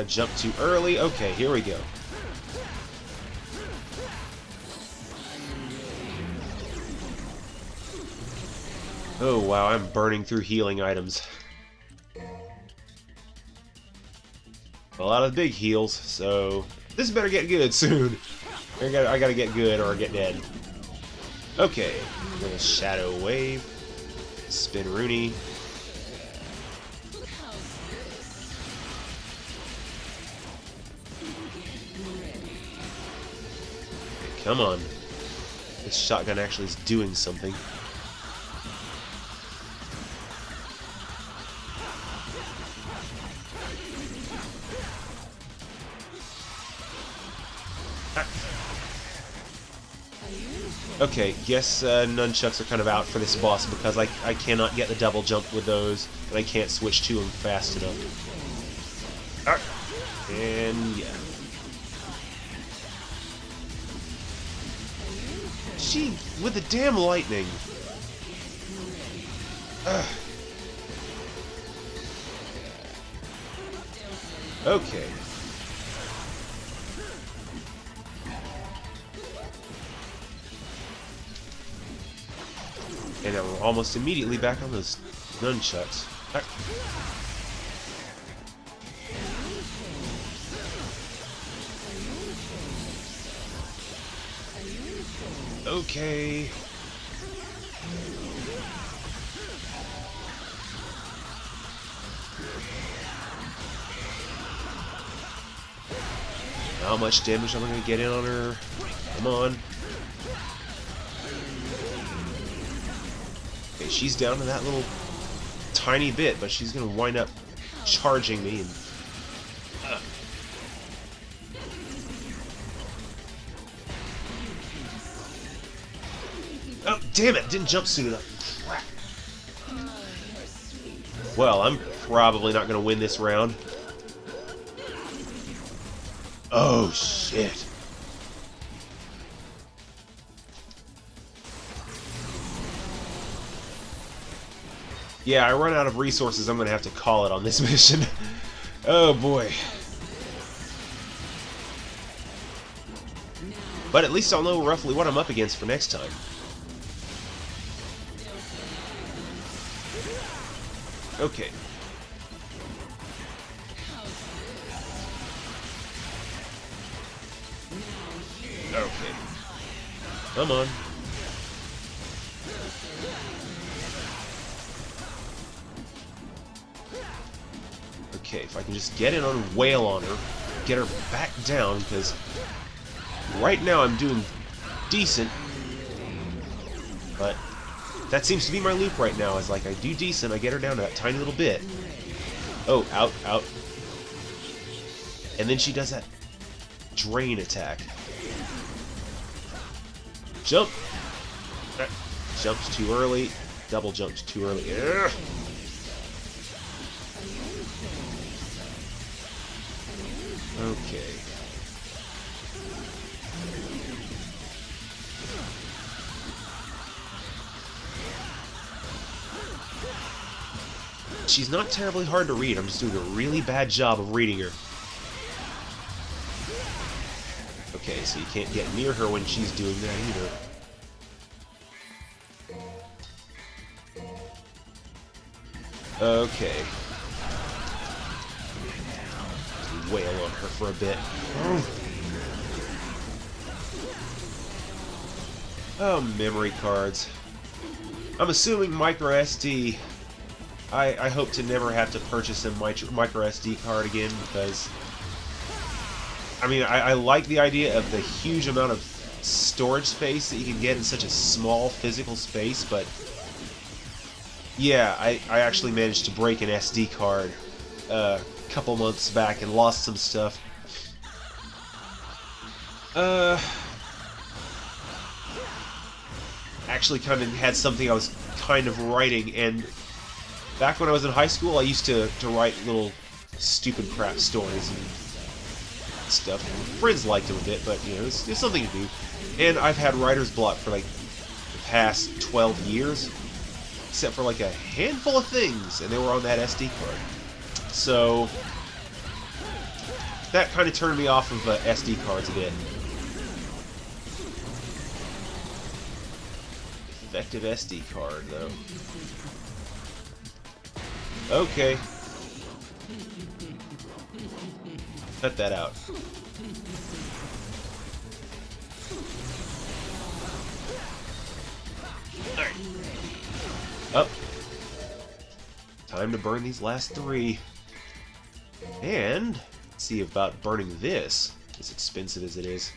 Jump too early. Okay, here we go. Oh wow, I'm burning through healing items. A lot of big heals, so this better get good soon. I gotta get good or I get dead. Okay, little shadow wave, spin Rooney. Come on, this shotgun actually is doing something. Okay, guess nunchucks are kind of out for this boss because I cannot get the double jump with those, and I can't switch to them fast enough. And yeah. She, with the damn lightning. Ugh. Okay. And I'm almost immediately back on those nunchucks. Okay. How much damage am I going to get in on her? Come on. Okay, she's down to that little tiny bit, but she's going to wind up charging me. And, oh, damn it! Didn't jump soon enough. Crap. Well, I'm probably not going to win this round. Oh, shit. Yeah, I run out of resources. I'm going to have to call it on this mission. Oh, boy. But at least I'll know roughly what I'm up against for next time. Okay. Okay. Come on. Okay, if I can just get in on Whale on her, get her back down, because right now I'm doing decent, but that seems to be my loop right now, is like I do decent, I get her down to that tiny little bit. Oh, out, out. And then she does that drain attack. Jump! Jumps too early. Double jumps too early. Ugh. Okay. She's not terribly hard to read. I'm just doing a really bad job of reading her. Okay, so you can't get near her when she's doing that either. Okay. Wail on her for a bit. Oh, memory cards. I'm assuming micro SD. I hope to never have to purchase a micro SD card again, because I mean, I like the idea of the huge amount of storage space that you can get in such a small physical space, but yeah, I actually managed to break an SD card a couple months back and lost some stuff. Actually kind of had something I was kind of writing, and back when I was in high school, I used to write little stupid crap stories and stuff. Friends liked them a bit, but you know, it's something to do. And I've had writer's block for like the past 12 years, except for like a handful of things, and they were on that SD card. So that kind of turned me off of SD cards a bit. Effective SD card, though. Okay. Cut that out. Alright. Up. Time to burn these last 3. And see about burning this, as expensive as it is.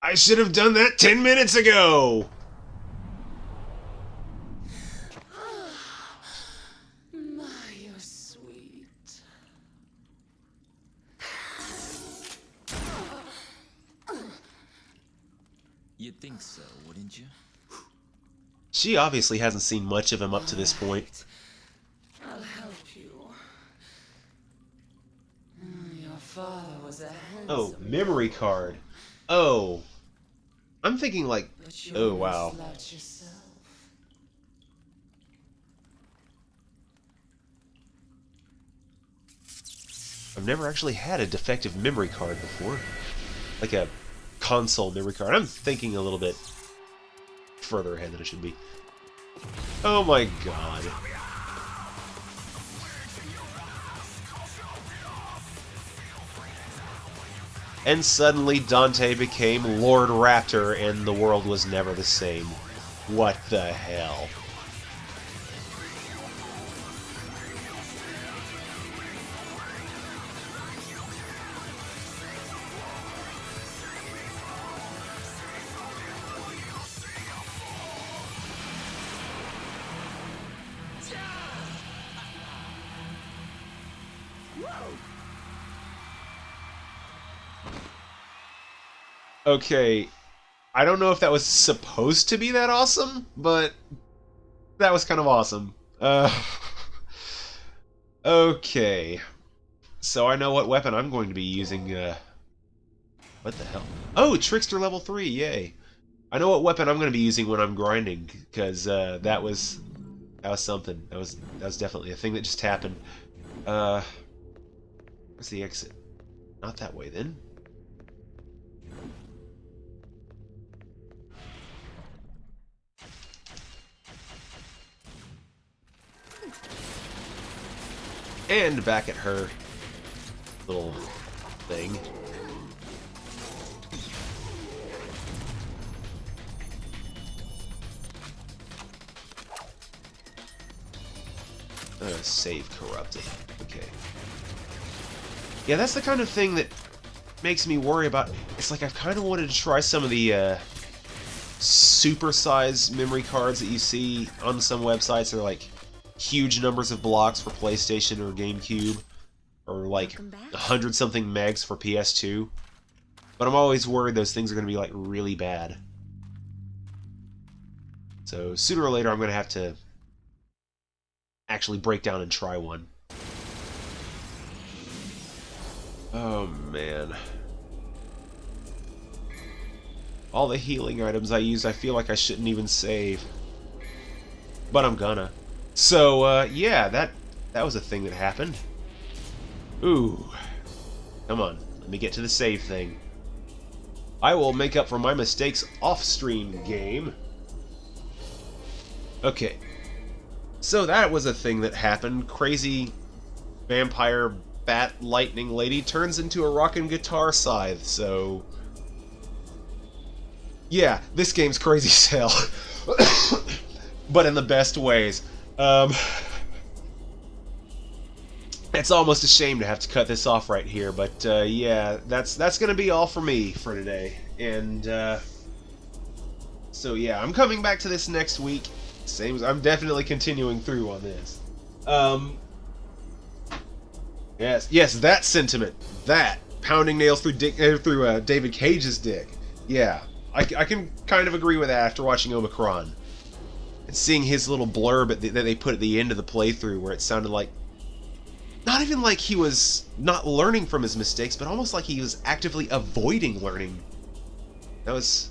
I should have done that 10 minutes ago! My, you're sweet. You'd think so, wouldn't you? She obviously hasn't seen much of him up to this point. I'll help you. Your father was a handsome Oh, memory card. Oh. I'm thinking like, but you're oh no wow. slouch yourself. I've never actually had a defective memory card before. Like a console memory card. I'm thinking a little bit further ahead than I should be. Oh my god. And suddenly Dante became Lord Raptor and the world was never the same. What the hell? Okay, I don't know if that was supposed to be that awesome, but that was kind of awesome. Okay. So I know what weapon I'm going to be using, what the hell? Oh, Trickster level 3, yay. I know what weapon I'm going to be using when I'm grinding, because, that was something. That was definitely a thing that just happened. Where's the exit? Not that way, then. And back at her little thing. Save corrupted. Okay. Yeah, that's the kind of thing that makes me worry about. It's like I've kind of wanted to try some of the super-size memory cards that you see on some websites. They're like huge numbers of blocks for PlayStation or GameCube, or like 100-something megs for PS2. But I'm always worried those things are going to be like really bad. So sooner or later I'm going to have to actually break down and try one. Oh man. All the healing items I use, I feel like I shouldn't even save. But I'm gonna. So, yeah, that was a thing that happened. Ooh. Come on, let me get to the save thing. I will make up for my mistakes off-stream, game. Okay. So that was a thing that happened. Crazy vampire fat lightning lady turns into a rockin' guitar scythe, so... Yeah, this game's crazy as hell. But in the best ways. It's almost a shame to have to cut this off right here, but yeah, that's gonna be all for me for today. And so yeah, I'm coming back to this next week. Same as I'm definitely continuing through on this. Yes, that sentiment, that pounding nails through David Cage's dick. Yeah, I can kind of agree with that after watching Omicron and seeing his little blurb that they put at the end of the playthrough, where it sounded like, not even like he was not learning from his mistakes, but almost like he was actively avoiding learning. That was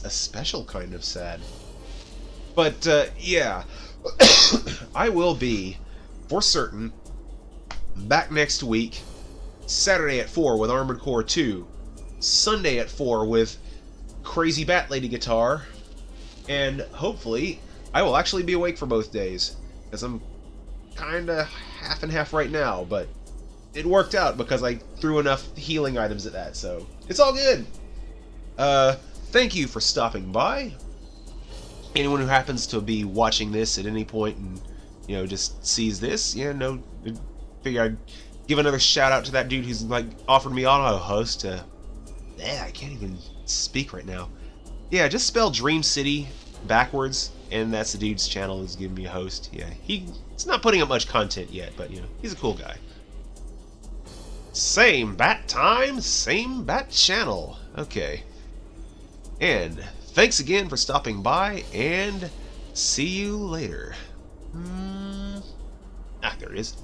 a special kind of sad. But yeah, I will be, for certain, back next week, Saturday at 4 with Armored Core 2, Sunday at 4 with Crazy Bat Lady Guitar, and hopefully I will actually be awake for both days, because I'm kinda half and half right now, but it worked out because I threw enough healing items at that, so it's all good. Thank you for stopping by. Anyone who happens to be watching this at any point and, you know, just sees this, yeah, no, figure I'd give another shout out to that dude who's like offered me auto host. I can't even speak right now. Yeah, just spell Dream City backwards, and that's the dude's channel who's giving me a host. Yeah, he's not putting up much content yet, but you know, he's a cool guy. Same bat time, same bat channel. Okay. And thanks again for stopping by, and see you later. There it is.